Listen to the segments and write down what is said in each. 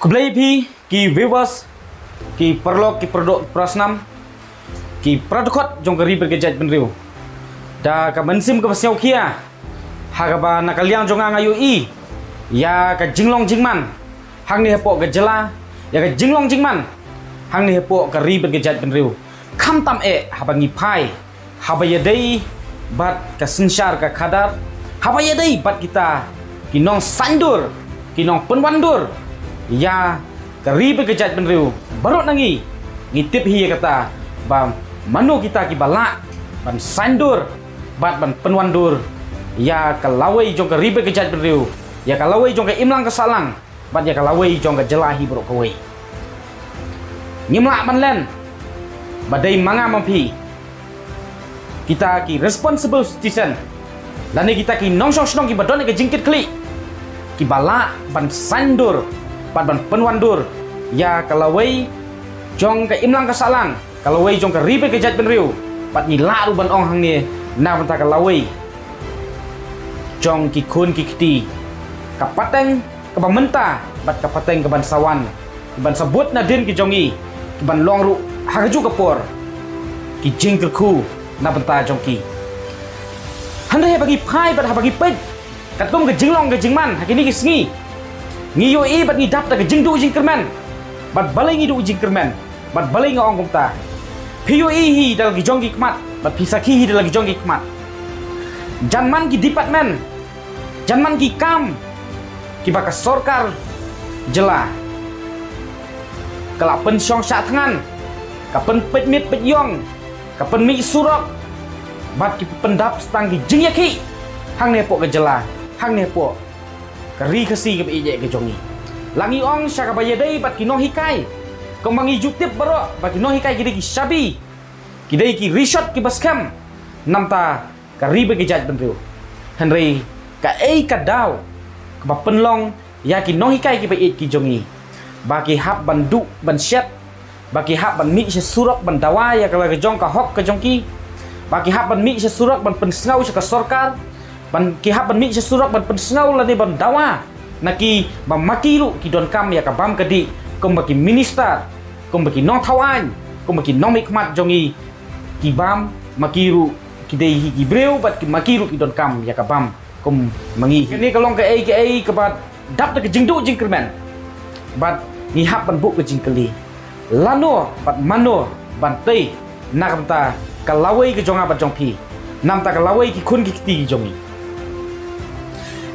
Kembali ki viewers ki perlo ki produk prasnam ki pradukot jong kari bergejat benriu da ka mensim ke pasau kia hagaba nakaliang jong ngayu i ya ka jinglong jingman hang ni hepo ke jela ya ka jinglong jingman hang ni hepo kari bergejat benriu kam tam habangi pai habaya dei bat ka sensyar ka kadar habaya dei bat kita kinong sandur kinong penwandur ya kari bergejat benriu baru nangi ngitip hiya kata bang manu kita ki balak ban sandur bat ban penwandur ya kalawai jong kari bergejat benriu ya kalawai jong ke imlang kesalang bat ya kalawai jong ke jelahi bro kawai ngimlak manlen badai manga mampi kita ki responsible citizen lani kita ki nongsong snong ki badon ke jingkit klik ki balak ban sandur ban penwandur ya kalawai jong ke imlang kesalang kalawai jong ke ribe kejat benriu pat ni laru ban ong hang ni na banta kalawai jong ki kun ki kiti kapateng ke ban menta bat kapateng ke ban sawan ke ban sabut nadin ki jongi ke ban long ru haju kapor ki jing ke ku na banta jong ki handai bagi pai bat bagi pet katum ke jinglong ke jingman hakini ki sngi ngiyo i bat ni dap ta ke jingdu jingkerman bat balai ngidu jingkerman bat balai ngong kumta piyo i hi dal gi jonggi kmat bat pisaki hi dal gi jonggi kmat janman ki department janman ki kam ki baka sorkar jela kala pen syong sya tangan kapen pet mit pet yong kapen mi surok bat ki pendap stang ki jing yaki hang ne po ke jela hang ne po kari kasi ke ije ke jongi langi ong syaka bayadai bat kinong hikai kemangi jutip baro bat kinong hikai kidai ki sabi kidai ki resort ki baskam namta kari begejat benriu henry ka ka daw ke penlong ya kinong hikai ki bai ki jongi bagi hab bandu ban syat bagi hab ban mi surok ban dawa ya kala ke jong ka hok ke jongki bagi hab ban mi surok ban pensngau ka sorkar ban kihap ban mi sesurak ban pensngau lani ban dawa naki ban makiru ki don kam ya kabam kedi kom baki minister kom baki nong thawan kom baki nong mikmat jongi ki bam makiru ki dei ki breu bat ki makiru ki don kam ya kabam kom mangi ni kalong ke ke bat dap ke jingdu jingkerman bat ni hap ban buk ke jingkeli lano bat mano ban tei nakta kalawai ke jonga bat jongpi namta kalawai ki kun ki ti jongi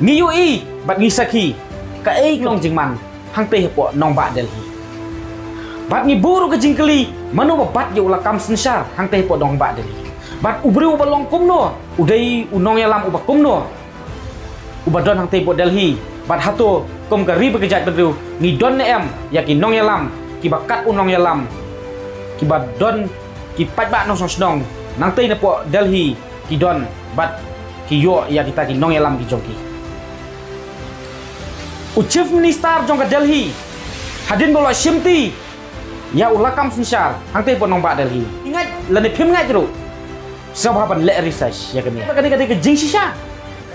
ngiyu i bat ngisaki ka long jingman hang teh po nong ba delhi bat ngi buru ke jingkeli manu bat ye ulakam sensyar hang teh po nong ba delhi bat ubriu balong kumno udai unong yalam uba kumno ubadon hang teh po delhi bat hato kom kari bekejat bedru ngi don em yakin nong yalam ki bakat unong yalam ki badon ki pat nong sosnong nang teh po delhi ki don bat ki yo ya kita ki nong yalam ki jongki Chief Minister jong ke Delhi hadin bolak simti ya ulakam sensyar hang teh ponong ba Delhi ingat lani phim ngai jero sababan le research ya kani ke jing shisha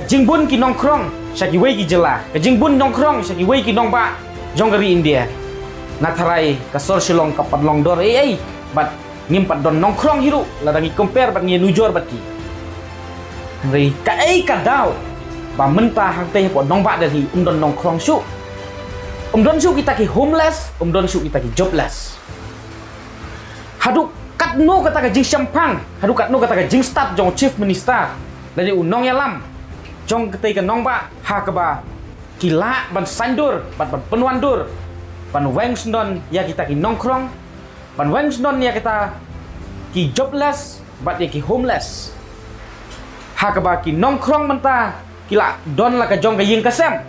jing bun ki nongkrong syaki wei ki jela ke jing bun nongkrong syaki wei ki nong ba jong kari India natharai ka sor silong ka padlong dor bat ngimpat don nongkrong hiru ladangi compare bat ngi nujor bat ki ri ka daw ba menta hang teh po nong ba dari don nongkrong su don su kita ki homeless don su kita ki jobless hadu katno kata ka jing sampang hadu katno kata ka jing staff jong chief minister dari unong yalam jong ketai ka nong ba ha ka ba kila ban sandur ban penwandur ban wengsdon ya kita ki nongkrong ban wengsdon ya kita ki jobless bat ya ki homeless ha ka ba ki nongkrong menta kila don la ka jong ka ying kasem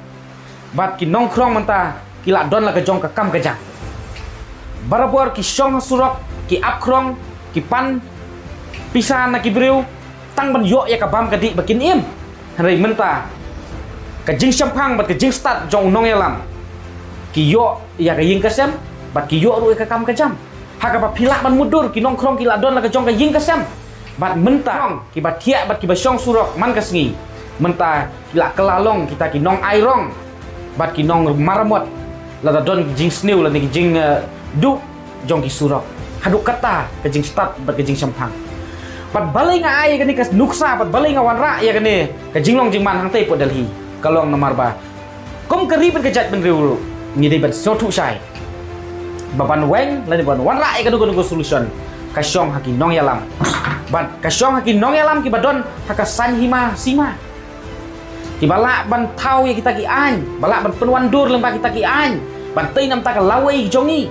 bat ki nongkrong menta kila don la ka jong ka kam ka jang barabor ki syong surok ki apkrong ki pan pisan na ki breu tang ban yo ya ka bam ka di bakin im hanrei menta ka jing sampang bat ka jing start jong nong yalam ki yo ya ka ying kasem bat ki yo ru ka kam ka jam ha ka ba pilak ban mudur ki nongkrong kila don la ka jong ka ying kasem bat menta ki bat thia bat ki ba syong surok man ka sngi menta kila kelalong kita kinong airong bat kinong maramot la don jing snew la ni jing du jong ki surok haduk kata ke jing start bat ke jing sampang pat balai nga ai kani kas nuksa pat balai nga wanra ya kani ke jing long jing man hang te po Delhi kalong nomor ba kom keri ben kejat ben riu ni dei ban so thu sai baban weng la ni ban wanra ai kanu kanu solution ka syong haki nong yalam ban ka syong haki nong yalam ki badon haka san hima sima ki balak ban thau ya kita ki an balak ban penwan dur lembah kita ki an ban tei nam ta ka lawai jongi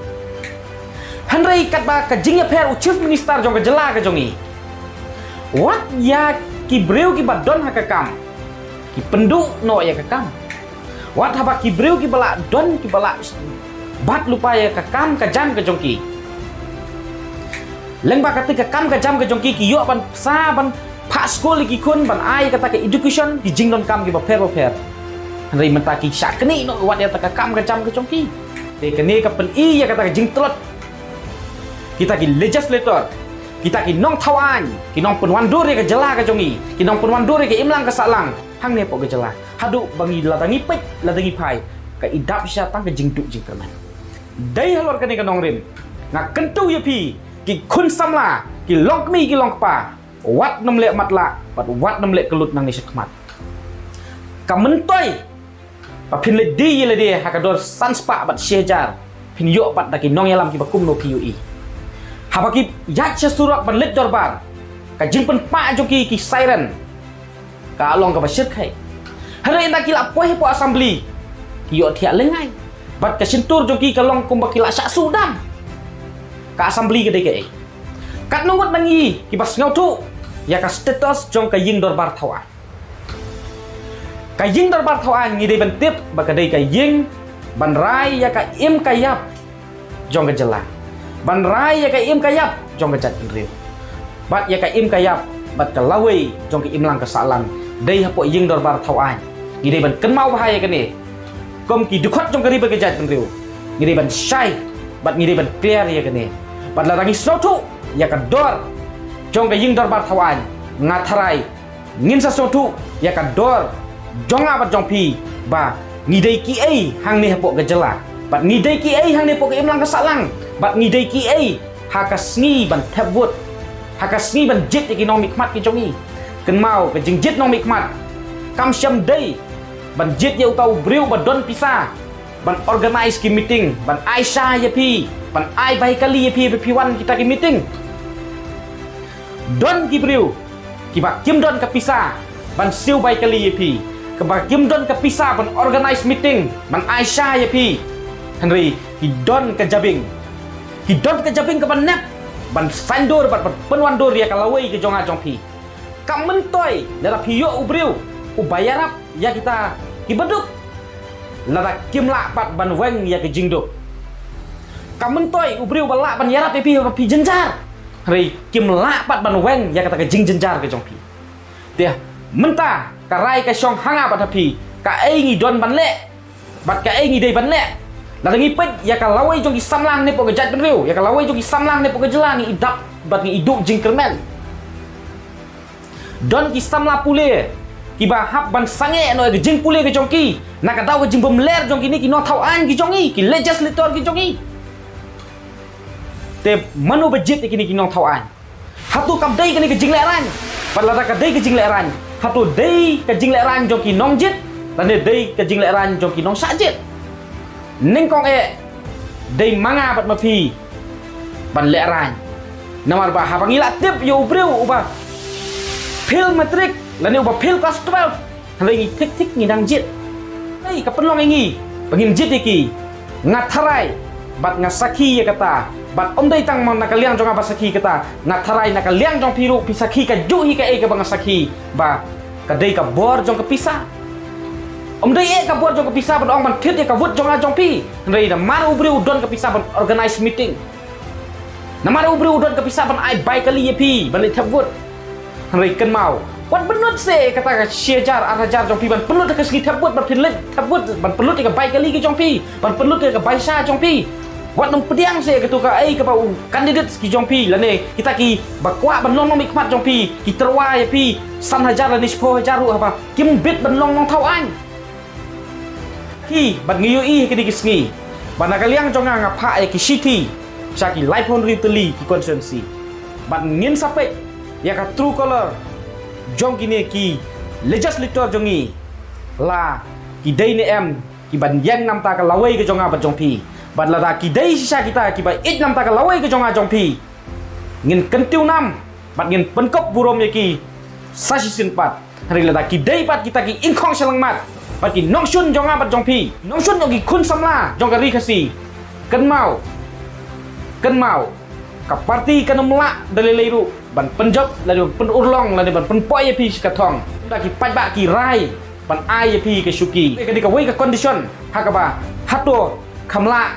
hanrei kat ba ka jing ya pher chief minister jong ka jela ka jongi wat ya ki breu ki badon haka kam ki penduk no ya ka kam wat haba ki breu ki balak don ki balak bat lupa ya ka kam ka jam ka jongki lembah kata ka kam ka jam ka jongki ki yo ban sa ban pak sekolah lagi kun ban ai kata ke education di jing don kam ki baper hanrei mentaki syak keni no wat ya taka kam ka jam ka jongki te keni ka pen i ya kata ke jing telot kita ki legislator kita ki nong thawan ki nong penwan dur ya ka jela ka jongi ki nong penwan dur ya ka imlang ka salang hang ne po ka jela hadu bangi ladangi pet ladangi pai ka idap sya tang ka jing duk jing kerman dai halor keni ka nong rim nga kentu ya pi ki kun samla ki long mi ki long pa wat nam lek matla pat wat nam lek kelut nang ni sekmat kamentoy pa phin le di le de hakador sanspa bat shejar phin yo pat daki nong yalam ki bakum no PUE habaki yat surak ban let dorbar ka jing pen pa joki ki siren ka along ka basyet khai hare inda ki la poe po assembly ki yo thia lengai bat ka sintur joki ka long kum bakila sak sudam ka assembly ke de ke kat nungut nangi ki bas ngau tu ya ka status jong ka ying dorbar thawa ka ying dorbar thawa ngi de ban tip ba ka dei ka ying ban rai ya ka im ka yap jong ka jela ban rai ya ka im ka yap jong ka jat riu bat ya ka im ka yap bat ka lawei jong ka imlang ka salang dei hapo ying dorbar thawa ngi de ban ken mau bahaya ka ni kom ki dukhat jong ka ri ba ka jat riu ngi de ban shai bat ngi de ban clear ya ka ni bat la rangi sotu ya ka dor jong ka ying dorbar thawan ngatharai ngin sa sotu ya ka dor jonga bat jong pi ba ngidei ki ai hang ne hapo ka jela bat ngidei ki ai hang ne po ka imlang ka salang bat ngidei ki ai haka sngi ban thabut haka sngi ban jit ki nong mikmat ki jongi ken mau ka jing jit nong mikmat kam syam dei ban jit ya utau breu ba don pisa ban organize ki meeting ban aisha ya pi ban ai bai kali ya pi pi1 kita ki meeting don ki breu ki ba kim don ka pisa ban siu bai kali ya pi ke ba kim don ka pisa ban organize meeting ban aisha ya pi hanrei ki don ka jabing ke ban nep ban sandor ban penwan dor ya kalawei ke jonga jong pi kam mentoy dara pi yo ubreu ubayarap ya kita ki beduk lara kim la pat ban weng ya ke jingduk kam mentoy ubreu balak ban yarap ya pi jenjar hari kim la pat ban weng ya kata ke jing jenjar ke jong pi dia mentah karai ka syong hanga pat pi ka ai ngi don ban le bat ka ai ngi dei ban le la ngi pet ya ka lawai jong ki samlang ne po ke jat ben riu ya ka lawai jong ki samlang ne po ke jelang ngi idap bat ngi iduk jing kermen don ki samla pule ki ba hap ban sange no ke jing pule ke jong ki na ka dau ke jing bom ler jong ki ni ki no thau an ki jong ki legislator ki jong te manu bejit ki nong thawan hatu kam dei kini ke jing leran padla ka dei ke jing leran hatu dei ke jing leran jong ki nong jit dan dei ke jing leran jong ki nong sajit ning kong e dei manga bat mapi ban leran namar ba ha pangila tip yo breu uba pil matric lani uba pil kelas 12 hangi tik tik ngi dang jit dei ka penlong ngi pengin jit iki ngatharai bat ngasaki ya kata bat dei tang mang nakaliang jong abasaki kata ngatharai nakaliang jong piru pisaki ka juhi ka e ka bangasaki ba ka dei ka bor jong ka pisa dei e ka bor jong ka pisa ban ong ban thit e ka vut jong a jong pi rei da mar ubri udon ka pisa ban organize meeting na mar ubri udon ka pisa ban ai bai kali ye pi ban le thavut rei ken mau wat benut se kata ka shejar arajar jong pi ban penut ka sgi thavut ban philit thavut ban penut ka bai kali ki jong pi ban penut ka bai sa jong pi wat nong pediang se ke tu ka ai ke bau kandidat ki jong pi la ne kita ki bakwa ban long nong mikmat jong pi ki terwa ya pi san hajar la ni 10,000 ru apa kim bit ban long nong thau an ki ban ngi yo i ke di ki sngi Bana kaliang jonga ngapa ki city syaki Laipon Riteli ki constituency. Ban ngin sampai ya ka true color jong kini ki legislator jongi la ki dai ne em ki ban yang nam ta ka lawai ke jonga ban jong pi. Ban la da ki dai sisa kita ki ba it nam ta ka lawai ke jonga jong pi. Ngin kentiu nam ban ngin penkop burom ye ki sashi sin pat. Hari la da ki dai pat kita ki inkong selang mat. Bat ki nongshun jonga bat jong pi. Nongshun yogi kun samla jong ka ri kasi. Ken mau ka parti kan melak dari leiru ban penjok lari pen urlong lari ban penpoy pi sikatong da ki pajba ki rai ban ai pi ke syuki ke di ka wei ka condition hakaba hatu kamla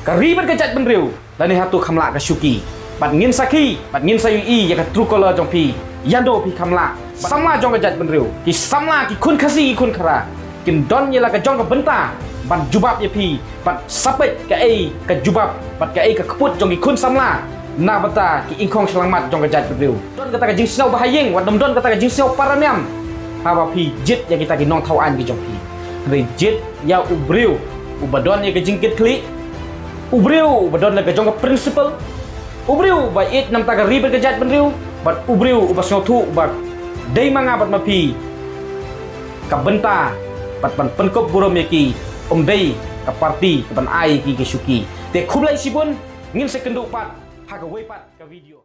ka riban ka jat benriu lani hatu kamla ka syuki ban ngin saki ban ngin sayu i ya ka true color jong pi yando pi kamla sama jong ka jat benriu ki samla ki kun kasi kun kara kin don yela ka jong ka benta ban jubab ya pi ban sapet ka ai ka jubab bat ka ai ka keput jong ki kun samla na bata ki ingkong selamat jong ka jat benriu don kata ka jing sinau bahayeng wat dom don kata ka jing sinau paramiam hawa pi jit ya kita ki nong tauan ki jong pi re jit ya ubriu ubadon ya ka jingkit kli ubriu ubadon la ka jong ka principle ubriu ba it nam ta ka riber ka jat benriu bat ubriu ubasno thu bat dei manga bat mapi ka benta bat ban penkop burom ya ki dei ka parti ka ban ai ki ke syuki te khublai sibun ngin sekendu pat ha ka wei pat ka video